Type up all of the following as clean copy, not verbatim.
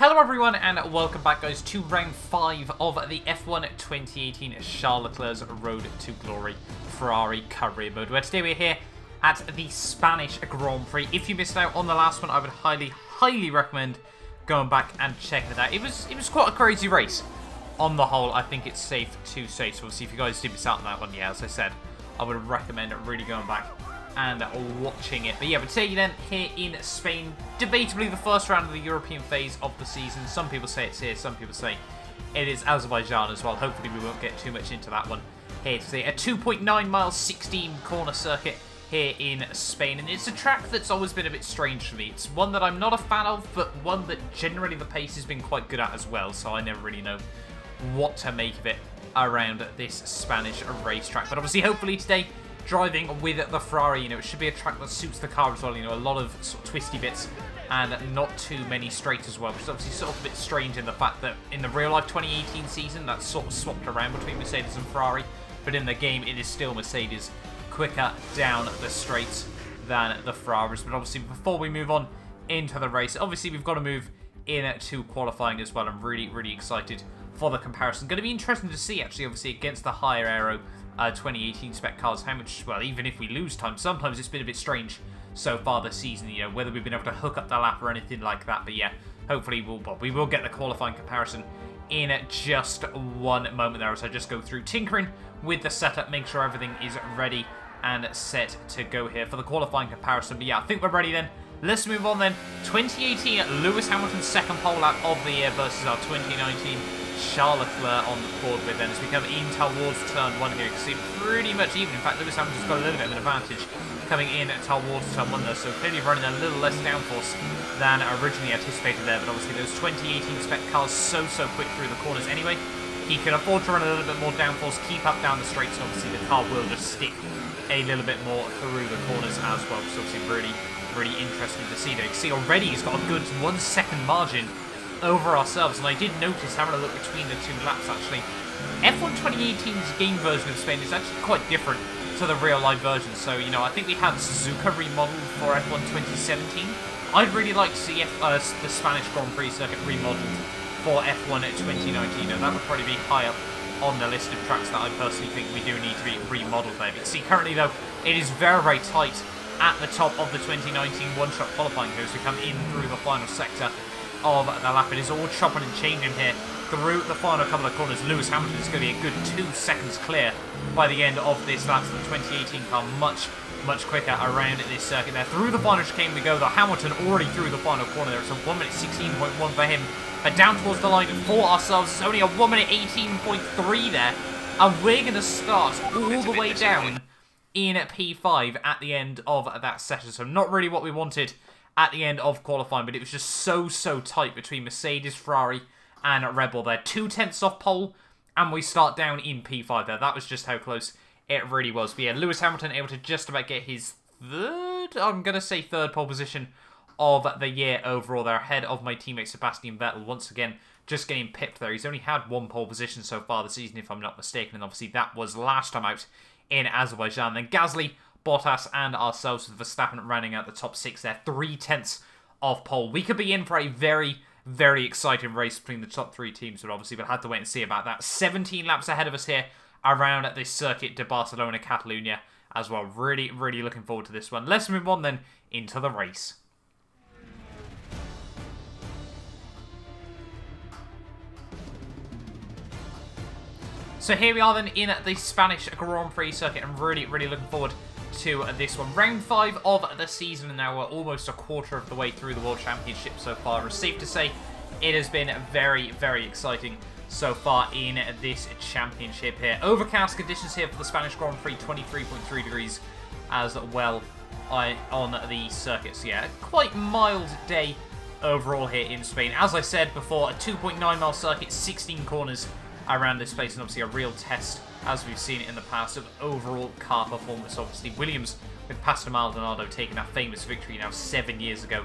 Hello everyone and welcome back guys to round 5 of the F1 2018 Charles Leclerc's Road to Glory Ferrari Career Mode, where today we're here at the Spanish Grand Prix. If you missed out on the last one, I would highly recommend going back and checking it out. It was quite a crazy race. On the whole, I think it's safe to say. So obviously if you guys did miss out on that one, yeah, as I said, I would recommend really going back and watching it. But yeah, but today then, here in Spain, debatably the first round of the European phase of the season. Some people say it's here, some people say it is Azerbaijan as well. Hopefully we won't get too much into that one here today. A 2.9 mile, 16 corner circuit here in Spain. And it's a track that's always been a bit strange for me. It's one that I'm not a fan of, but one that generally the pace has been quite good at as well. So I never really know what to make of it around this Spanish racetrack. But obviously, hopefully today, driving with the Ferrari, it should be a track that suits the car as well. A lot of sort of twisty bits and not too many straights as well, which is obviously sort of a bit strange in the fact that in the real life 2018 season, that's sort of swapped around between Mercedes and Ferrari, but in the game, it is still Mercedes quicker down the straights than the Ferraris. But obviously, before we move on into the race, obviously we've got to move into qualifying as well. I'm really excited for the comparison. Going to be interesting to see, actually, obviously, against the higher aero 2018 spec cars, how much, well, even if we lose time, sometimes it's been a bit strange so far this season, whether we've been able to hook up the lap or anything like that. But yeah, hopefully we will get the qualifying comparison in just one moment there, as I just go through tinkering with the setup, make sure everything is ready and set to go here for the qualifying comparison. But yeah, I think we're ready then. Let's move on then. 2018 Lewis Hamilton's second pole lap of the year versus our 2019 Charles Leclerc on the board with then as we come in towards turn 1 here. You can see pretty much even. In fact, Lewis Hamilton's got a little bit of an advantage coming in towards turn 1 there, so clearly running a little less downforce than originally anticipated there. But obviously those 2018 spec cars so quick through the corners anyway. He can afford to run a little bit more downforce, keep up down the straights, and obviously the car will just stick a little bit more through the corners as well. So obviously really interesting to see there. You can see already he's got a good 1 second margin over ourselves, and I did notice, having a look between the two laps actually, F1 2018's game version of Spain is actually quite different to the real life version. So, I think we had Suzuka remodeled for F1 2017. I'd really like to see the Spanish Grand Prix circuit remodeled for F1 2019, and that would probably be high up on the list of tracks that I personally think we do need to be remodeled there. But see, currently though, it is very tight at the top of the 2019 one-shot qualifying here as we come in through the final sector of the lap. It is all chopping and changing here through the final couple of corners. Lewis Hamilton is going to be a good 2 seconds clear by the end of this lap. So the 2018 car much quicker around this circuit there. Through the final chicane we go though. Hamilton already through the final corner there. It's a 1 minute 16.1 for him. But down towards the line for ourselves, it's only a 1 minute 18.3 there. And we're going to start all the way down in P5 at the end of that session. So not really what we wanted at the end of qualifying, but it was just so tight between Mercedes, Ferrari, and Red Bull there. 2/10 off pole, and we start down in P5 there. That was just how close it really was. But yeah, Lewis Hamilton able to just about get his third pole position of the year overall there, ahead of my teammate Sebastian Vettel. Once again, just getting pipped there. He's only had 1 pole position so far this season, if I'm not mistaken, and obviously that was last time out in Azerbaijan. Then Gasly, Bottas and ourselves with Verstappen running out the top 6 there. 3/10 off pole. We could be in for a very exciting race between the top 3 teams, but obviously we'll have to wait and see about that. 17 laps ahead of us here around this circuit de Barcelona, Catalunya as well. Really looking forward to this one. Let's move on then into the race. So here we are then in the Spanish Grand Prix circuit. I'm really looking forward to this one. Round 5 of the season, and now we're almost a quarter of the way through the World Championship so far. It's safe to say it has been very exciting so far in this championship here. Overcast conditions here for the Spanish Grand Prix, 23.3 degrees as well on the circuit. So yeah, quite mild day overall here in Spain. As I said before, a 2.9 mile circuit, 16 corners around this place, and obviously a real test, as we've seen in the past, of overall car performance. Obviously Williams with Pastor Maldonado taking that famous victory now 7 years ago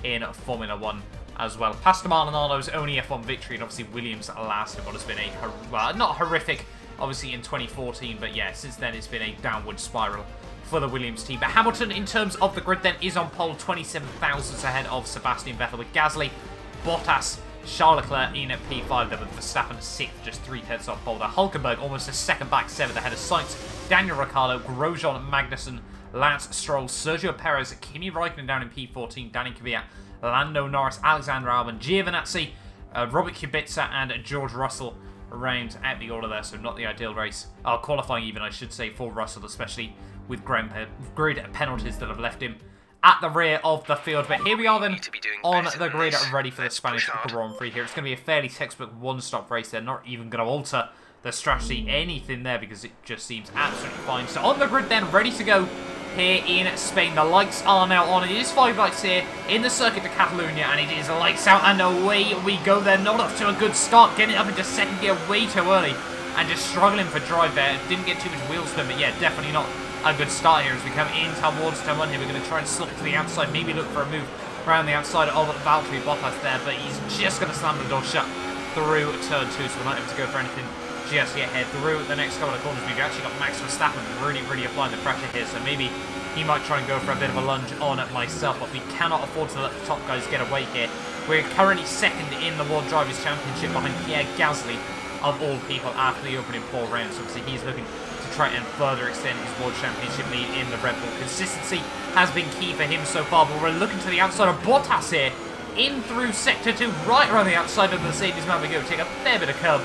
in Formula 1 as well. Pastor Maldonado's only F1 victory, and obviously Williams last in what has been a, not horrific, obviously in 2014, but yeah, since then it's been a downward spiral for the Williams team. But Hamilton, in terms of the grid then, is on pole, 27 thousandths ahead of Sebastian Vettel, with Gasly, Bottas, Charles Leclerc in at P5 there with Verstappen 6th, just 3/10 off Boulder. Hulkenberg almost a second back, 7th ahead of Sainz. Daniel Ricciardo, Grosjean, Magnussen, Lance Stroll, Sergio Perez, Kimi Raikkonen down in P14, Danny Kvyat, Lando Norris, Alexander Albon, Giovinazzi, Robert Kubica, and George Russell round out the order there, so not the ideal race. Qualifying even, I should say, for Russell, especially with grid penalties that have left him at the rear of the field. But here we are then on the grid, ready for the Spanish Grand Prix here. It's going to be a fairly textbook one-stop race. They're not even going to alter the strategy, anything there, because it just seems absolutely fine. So on the grid then, ready to go here in Spain. The lights are now on. It is 5 lights here in the Circuit de Catalunya, and it is lights out and away we go. They're not off to a good start, getting up into second gear way too early and just struggling for drive there. Didn't get too much wheel spin, but yeah, definitely not a good start here as we come in towards turn 1 here. We're going to try and slip to the outside, maybe look for a move around the outside of Valtteri Bottas there, but he's just going to slam the door shut through turn 2, so we're not able to go for anything just yet here. Through the next couple of corners, we've actually got Max Verstappen really applying the pressure here, so maybe he might try and go for a bit of a lunge on myself, but we cannot afford to let the top guys get away here. We're currently second in the World Drivers' Championship behind Pierre Gasly, of all people, after the opening 4 rounds. Obviously, he's looking to try and further extend his World Championship lead in the Red Bull. Consistency has been key for him so far, but we're looking to the outside of Bottas here, in through Sector 2, right around the outside of the Mercedes-Man we go. Take a fair bit of curb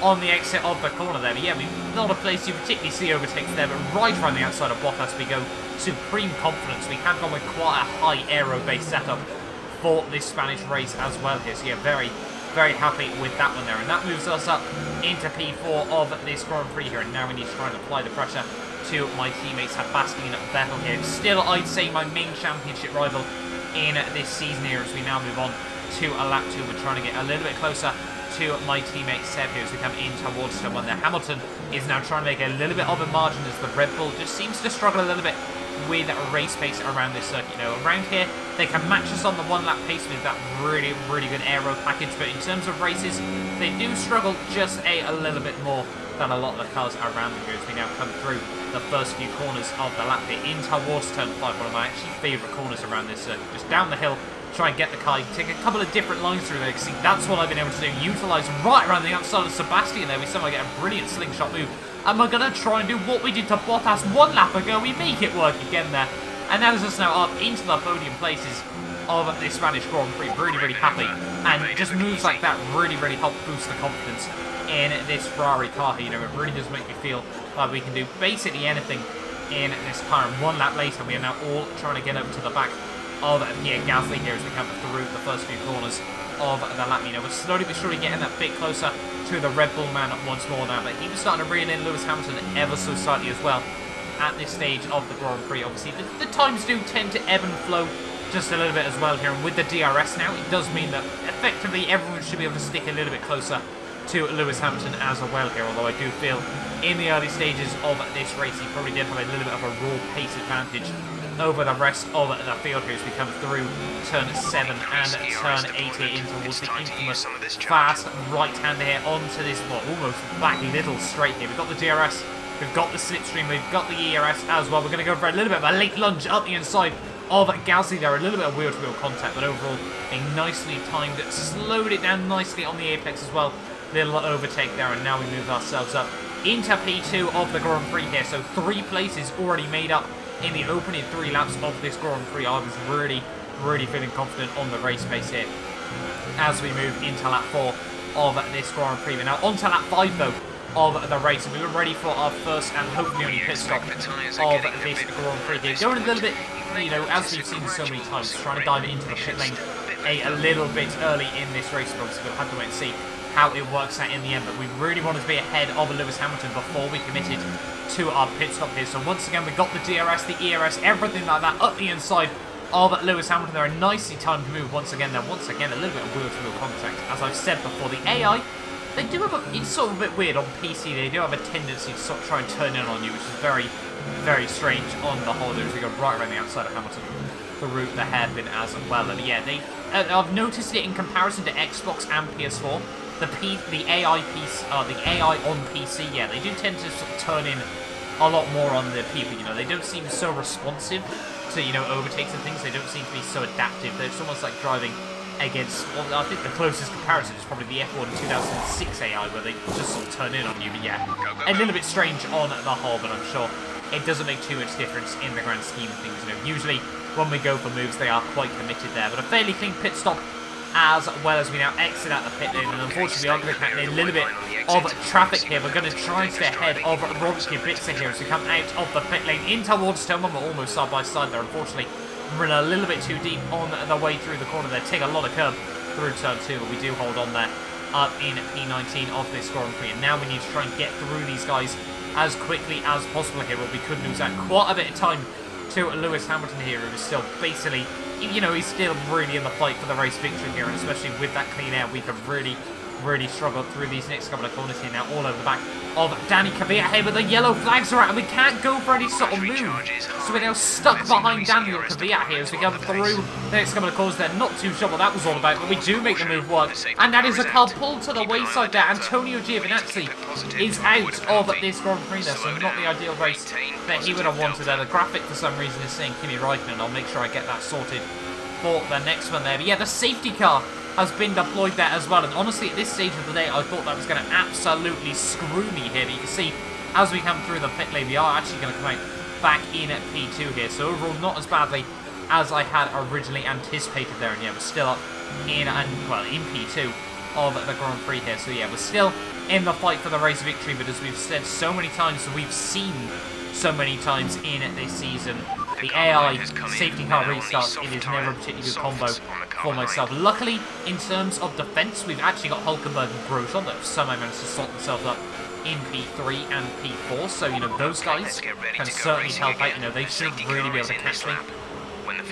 on the exit of the corner there. But yeah, not a place you particularly see overtakes there, but right around the outside of Bottas we go. Supreme confidence. We have gone with quite a high aero-based setup for this Spanish race as well here. So yeah, very happy with that one there. And that moves us up into P4 of this Grand Prix here. And now we need to try and apply the pressure to my teammates Sebastian Vettel here. Still, I'd say, my main championship rival in this season here as we now move on to a lap 2. We're trying to get a little bit closer to my teammate Seb here as we come in towards turn 1 there. Hamilton is now trying to make a little bit of a margin as the Red Bull just seems to struggle a little bit with race pace around this circuit. You know, around here they can match us on the 1 lap pace with that really good aero package, but in terms of races they do struggle just a little bit more than a lot of the cars around them here as we now come through the first few corners of the lap here in towards turn 5. One of my actually favourite corners around this circuit, just down the hill. Try and get the car. You can take a couple of different lines through there. See, that's what I've been able to do. Utilise right around the outside of Sebastian there. We somehow get a brilliant slingshot move. And we're going to try and do what we did to Bottas 1 lap ago. We make it work again there. And that is us now up into the podium places of the Spanish Grand Prix. Really happy. And just moves like that really help boost the confidence in this Ferrari car here. You know, it really does make me feel like we can do basically anything in this car. And 1 lap later, we are now all trying to get up to the back of Pierre Gasly here as we come through the first few corners of the lap. You know, we're slowly but surely getting that bit closer to the Red Bull man once more now, but he was starting to reel in Lewis Hamilton ever so slightly as well at this stage of the Grand Prix. Obviously, the times do tend to ebb and flow just a little bit as well here, and with the DRS now, it does mean that effectively everyone should be able to stick a little bit closer to Lewis Hamilton as well here, although I do feel in the early stages of this race he probably did have a little bit of a raw pace advantage over the rest of the field here as we come through turn 7 and turn 8 here in towards the infamous fast right-hander here onto this, well, almost back little straight here. We've got the DRS, we've got the slipstream, we've got the ERS as well. We're going to go for a little bit of a late lunge up the inside of Gasly there, a little bit of wheel-to-wheel contact, but overall a nicely timed, slowed it down nicely on the apex as well. Little overtake there, and now we move ourselves up into P2 of the Grand Prix here. So 3 places already made up in the opening 3 laps of this Grand Prix. I was really feeling confident on the race pace here as we move into lap 4 of this Grand Prix. But now on to lap 5 though of the race, and we were ready for our first and hopefully only pit stop of this Grand Prix here. Going a little bit, you know, as we've seen so many times, trying to dive into the pit lane a little bit early in this race, but obviously we'll have to wait and see how it works out in the end. But we really wanted to be ahead of Lewis Hamilton before we committed to our pit stop here. So once again, we got the DRS, the ERS, everything like that up the inside of Lewis Hamilton. They're a nicely timed move once again. There, once again, a little bit of wheel-to-wheel contact. As I've said before, the AI, they do have it's sort of a bit weird on PC. They do have a tendency to sort of try and turn in on you, which is very strange on the whole. As we go right around the outside of Hamilton through the hairpin as well. And yeah, I've noticed it in comparison to Xbox and PS4. The AI piece, the AI on PC, yeah, they do tend to sort of turn in a lot more on the people. You know, they don't seem so responsive to, you know, overtakes and things. They don't seem to be so adaptive. It's almost like driving against, well, I think the closest comparison is probably the F1 2006 AI, where they just sort of turn in on you. But yeah, a little bit strange on the whole, but I'm sure it doesn't make too much difference in the grand scheme of things. You know, usually when we go for moves, they are quite committed there. But a fairly clean pit stop, as well as we now exit out the pit lane. And unfortunately, we are going to get a little bit of traffic here. We're going to try and stay ahead of Robert Kubica here as we come out of the pit lane in towards turn 1. We're almost side by side there. Unfortunately, we're in a little bit too deep on the way through the corner there. Take a lot of curb through turn 2, but we do hold on there up in P19 of this Grand Prix. And now we need to try and get through these guys as quickly as possible here, but we could lose out quite a bit of time to Lewis Hamilton here, who is still basically, you know, he's still really in the fight for the race victory here, and especially with that clean air, we could really struggle through these next couple of corners here now, all over the back of Danny Kvyat here, but the yellow flags are out, and we can't go for any sort of move. So we're now stuck behind Daniel Kvyat here as we go through the next couple of corners there. Not too sure what that was all about, but we do make the move work. And that is a car pulled to the wayside there. Antonio Giovinazzi is out of this Grand Prix there, so not the ideal race that he would have wanted there. The graphic for some reason is saying Kimi Räikkönen. I'll make sure I get that sorted for the next one there. But yeah, the safety car has been deployed there as well, and honestly at this stage of the day I thought that was going to absolutely screw me here, but you can see as we come through the pit lane we are actually going to come out back in at P2 here, so overall not as badly as I had originally anticipated there. And yeah, we're still up in P2 of the Grand Prix here, so yeah, we're still in the fight for the race victory, but as we've said so many times, we've seen so many times in this season, the AI safety car restarts, it is never a particularly good combo for myself. Luckily, in terms of defense, we've actually got Hulkenberg and Grosjean that have somehow managed to sort themselves up in P3 and P4, so, you know, those guys can certainly help out. You know, they should really be able to catch me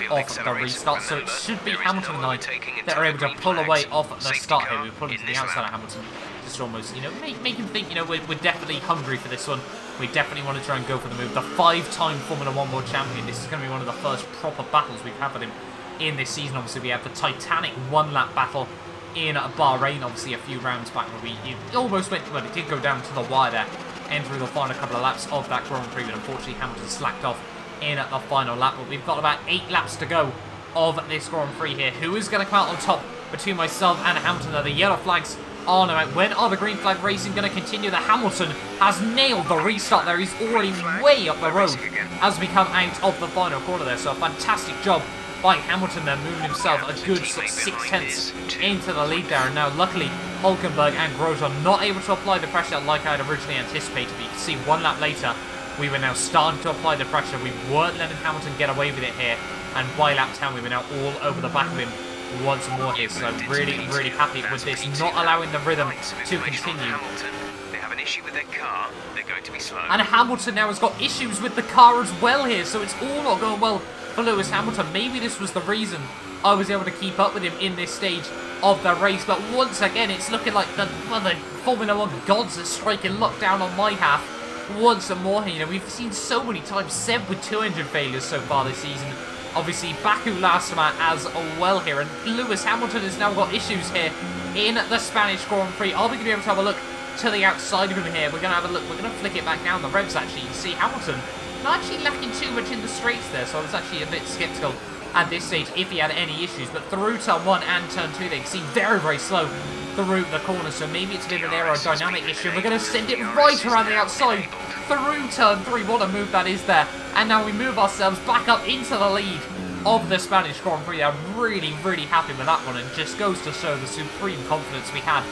off the restart, so it should be Hamilton and I that are able to pull away off the start here. We put it to the outside of Hamilton, just almost, you know, make him think, you know, we're definitely hungry for this one. We definitely want to try and go for the move. The 5-time Formula 1 World Champion, this is going to be one of the first proper battles we've had with him in this season. Obviously, we had the Titanic one-lap battle in Bahrain, obviously, a few rounds back, where it almost went, well, it did go down to the wire there, entering the final couple of laps of that Grand Prix, but unfortunately, Hamilton slacked off in the final lap. But we've got about 8 laps to go of this Grand Prix here. Who is going to come out on top between myself and Hamilton? The yellow flags are now out. When are the green flag racing going to continue? The Hamilton has nailed the restart there. He's already way up the road as we come out of the final corner there. So a fantastic job by Hamilton there, moving himself a good sort of 6/10 into the lead there. And now, luckily, Hulkenberg and Grosjean not able to apply the pressure like I had originally anticipated. But you can see 1 lap later, we were now starting to apply the pressure. We weren't letting Hamilton get away with it here. And by lap 10, we were now all over the back of him once more here. So really happy with this, not allowing the rhythm to continue. They have an issue with their car. They're going to be slow. And Hamilton now has got issues with the car as well here, so it's all not going well for Lewis Hamilton. Maybe this was the reason I was able to keep up with him in this stage of the race, but once again it's looking like the Formula 1 gods are striking lockdown on my half once more. You know, we've seen so many times Seb with 2 engine failures so far this season. Obviously, Baku last time as well here, and Lewis Hamilton has now got issues here in the Spanish Grand Prix. Are we going to be able to have a look to the outside of him here? We're going to have a look. We're going to flick it back down the revs, actually. You can see Hamilton not actually lacking too much in the straights there, so I was actually a bit sceptical at this stage if he had any issues. But through turn 1 and turn 2, they seem very slow through the corner, so maybe it's a bit of an aerodynamic issue. We're going to send it right around the outside through turn 3. What a move that is there. And now we move ourselves back up into the lead of the Spanish Grand Prix. I'm really happy with that one, and just goes to show the supreme confidence we had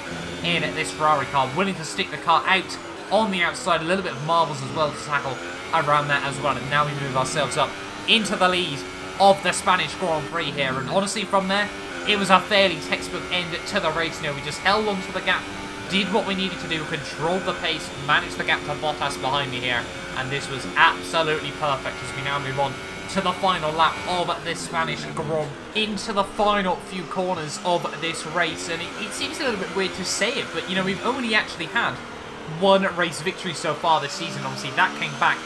in this Ferrari car, willing to stick the car out on the outside. A little bit of marbles as well to tackle around that as well, and now we move ourselves up into the lead of the Spanish Grand Prix here. And honestly, from there, it was a fairly textbook end to the race. You know, we just held on to the gap, did what we needed to do, controlled the pace, managed the gap to Bottas behind me here, and this was absolutely perfect as we now move on to the final lap of this Spanish Grand, into the final few corners of this race. And it seems a little bit weird to say it, but you know, we've only actually had 1 race victory so far this season. Obviously that came back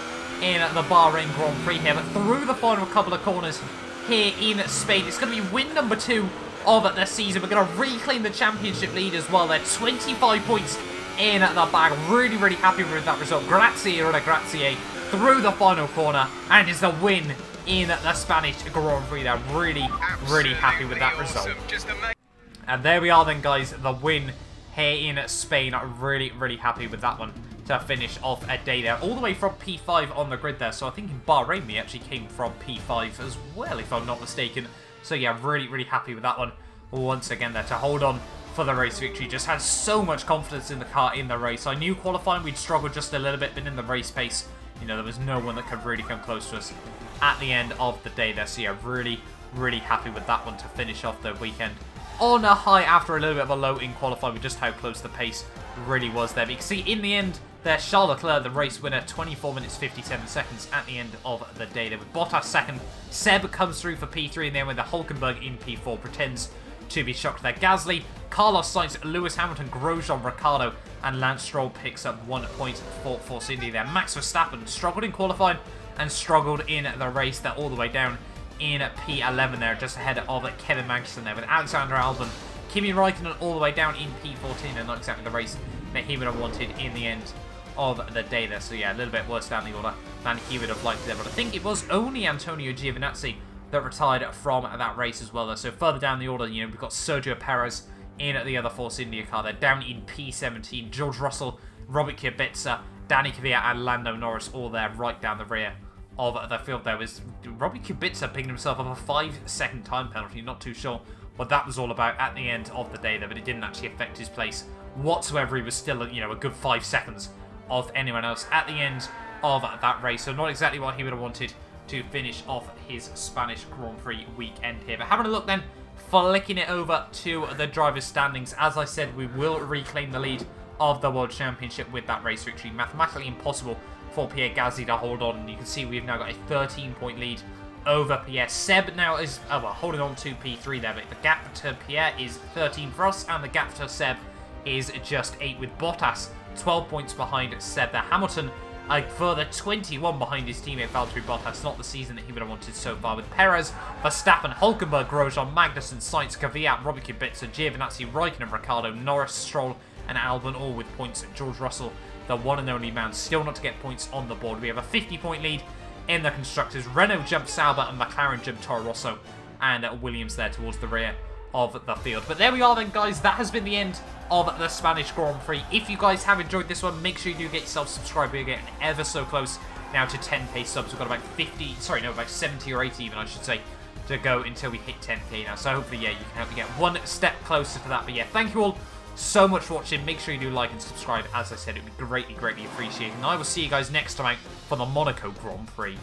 in the Bahrain Grand Prix here, but through the final couple of corners here in Spain, it's going to be win number 2 of the season. We're going to reclaim the championship lead as well. They're 25 points in the bag. Really happy with that result. Grazie or grazie through the final corner, and it's the win in the Spanish Grand Prix. They're really happy with that result. And there we are then, guys, the win here in Spain. Really, really happy with that one to finish off a day there. All the way from P5 on the grid there. So I think in Bahrain we actually came from P5 as well, if I'm not mistaken. So yeah, really, really happy with that one once again there to hold on for the race victory. Just had so much confidence in the car in the race. I knew qualifying we'd struggle just a little bit, but in the race pace, you know, there was no one that could really come close to us at the end of the day there. So yeah, really, really happy with that one to finish off the weekend on a high after a little bit of a low in qualifying with just how close the pace really was there. But you can see in the end there, Charles Leclerc, the race winner, 24 minutes 57 seconds at the end of the day there. With Bottas second, Seb comes through for P3, and then with the Hulkenberg in P4 pretends to be shocked there. Gasly, Carlos Sainz, Lewis Hamilton, Grosjean, Ricciardo, and Lance Stroll picks up 1 point for Force India there. Max Verstappen struggled in qualifying and struggled in the race there all the way down in P11 there, just ahead of Kevin Magnussen there, with Alexander Albon, Kimi Raikkonen all the way down in P14, and not exactly the race that he would have wanted in the end of the day there. So yeah, a little bit worse down the order than he would have liked there, but I think it was only Antonio Giovinazzi that retired from that race as well there. So further down the order, you know, we've got Sergio Perez in the other Force India car there, down in P17, George Russell, Robert Kubica, Danny Kvyat, and Lando Norris all there right down the rear of the field there. Was Robert Kubica picking himself up a 5-second time penalty? Not too sure what that was all about at the end of the day there, but it didn't actually affect his place whatsoever. He was still, you know, a good 5 seconds of anyone else at the end of that race. So not exactly what he would have wanted to finish off his Spanish Grand Prix weekend here. But having a look then, flicking it over to the drivers' standings. As I said, we will reclaim the lead of the World Championship with that race victory. Mathematically impossible for Pierre Gasly to hold on. And you can see we've now got a 13-point lead over Pierre. Seb now is, holding on to P3 there, but the gap to Pierre is 13 for us, and the gap to Seb is just 8, with Bottas 12 points behind Seb there. Hamilton a further 21 behind his teammate Valtteri Bottas. Not the season that he would have wanted so far, with Perez, Verstappen, Hulkenberg, Grosjean, Magnussen, Sainz, Kvyat, Robert Kubica, Giovinazzi, Raikkonen, Ricciardo, Norris, Stroll, and Albon all with points. George Russell, the one and only man, still not to get points on the board. We have a 50-point lead in the constructors. Renault jumped Sauber and McLaren jumped Toro Rosso, and Williams there towards the rear of the field. But there we are then, guys. That has been the end of the Spanish Grand Prix. If you guys have enjoyed this one, make sure you do get yourself subscribed. We're getting ever so close now to 10k subs. We've got about 50, sorry, no, about 70 or 80 even, I should say, to go until we hit 10k now. So hopefully, yeah, you can help me get one step closer to that. But yeah, thank you all so much for watching. Make sure you do like and subscribe. As I said, it would be greatly, greatly appreciated. And I will see you guys next time out for the Monaco Grand Prix.